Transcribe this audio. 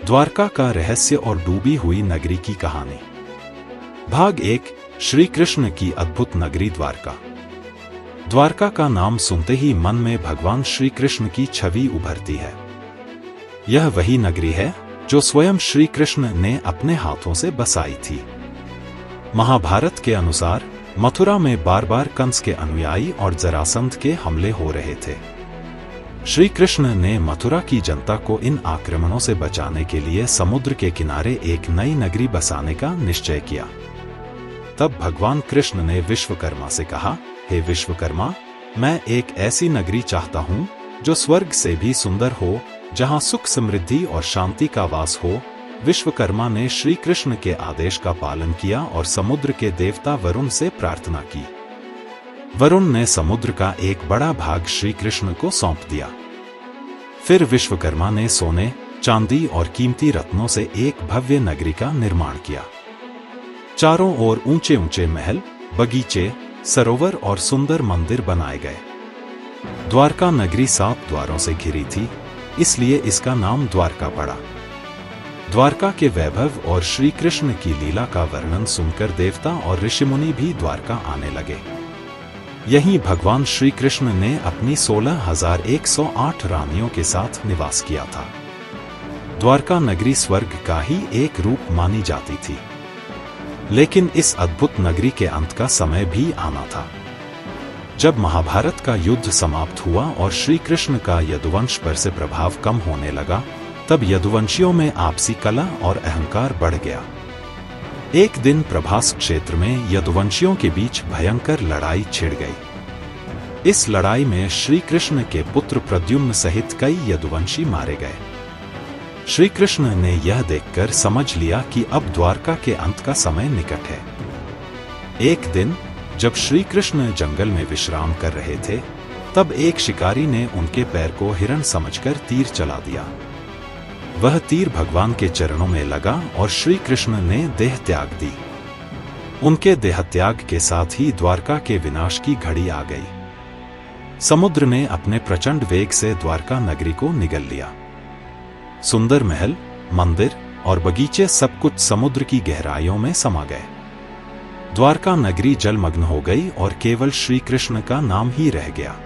द्वारका का रहस्य और डूबी हुई नगरी की कहानी। भाग 1। श्री कृष्ण की अद्भुत नगरी द्वारका। द्वारका का नाम सुनते ही मन में भगवान श्री कृष्ण की छवि उभरती है। यह वही नगरी है जो स्वयं श्री कृष्ण ने अपने हाथों से बसाई थी। महाभारत के अनुसार मथुरा में बार बार कंस के अनुयायी और जरासंध के हमले हो रहे थे। श्री कृष्ण ने मथुरा की जनता को इन आक्रमणों से बचाने के लिए समुद्र के किनारे एक नई नगरी बसाने का निश्चय किया। तब भगवान कृष्ण ने विश्वकर्मा से कहा, हे विश्वकर्मा, मैं एक ऐसी नगरी चाहता हूं जो स्वर्ग से भी सुंदर हो, जहां सुख समृद्धि और शांति का वास हो। विश्वकर्मा ने श्री कृष्ण के आदेश का पालन किया और समुद्र के देवता वरुण से प्रार्थना की। वरुण ने समुद्र का एक बड़ा भाग श्री कृष्ण को सौंप दिया। फिर विश्वकर्मा ने सोने, चांदी और कीमती रत्नों से एक भव्य नगरी का निर्माण किया। चारों ओर ऊंचे ऊंचे महल, बगीचे, सरोवर और सुंदर मंदिर बनाए गए। द्वारका नगरी 7 द्वारों से घिरी थी, इसलिए इसका नाम द्वारका पड़ा। द्वारका के वैभव और श्री कृष्ण की लीला का वर्णन सुनकर देवता और ऋषिमुनि भी द्वारका आने लगे। यहीं भगवान श्री कृष्ण ने अपनी 16,108 रानियों के साथ निवास किया था। द्वारका नगरी स्वर्ग का ही एक रूप मानी जाती थी। लेकिन इस अद्भुत नगरी के अंत का समय भी आना था। जब महाभारत का युद्ध समाप्त हुआ और श्री कृष्ण का यदुवंश पर से प्रभाव कम होने लगा, तब यदुवंशियों में आपसी कलह और अहंकार बढ़ गया। एक दिन प्रभास क्षेत्र में यदुवंशियों के बीच भयंकर लड़ाई छिड़ गई। इस लड़ाई में श्री कृष्ण के पुत्र प्रद्युम्न सहित कई यदुवंशी मारे गए। श्री कृष्ण ने यह देखकर समझ लिया कि अब द्वारका के अंत का समय निकट है। एक दिन जब श्री कृष्ण जंगल में विश्राम कर रहे थे, तब एक शिकारी ने उनके पैर को हिरण समझकर तीर चला दिया। वह तीर भगवान के चरणों में लगा और श्री कृष्ण ने देह त्याग दी। उनके देह त्याग के साथ ही द्वारका के विनाश की घड़ी आ गई। समुद्र ने अपने प्रचंड वेग से द्वारका नगरी को निगल लिया। सुंदर महल, मंदिर और बगीचे सब कुछ समुद्र की गहराइयों में समा गए। द्वारका नगरी जलमग्न हो गई और केवल श्री कृष्ण का नाम ही रह गया।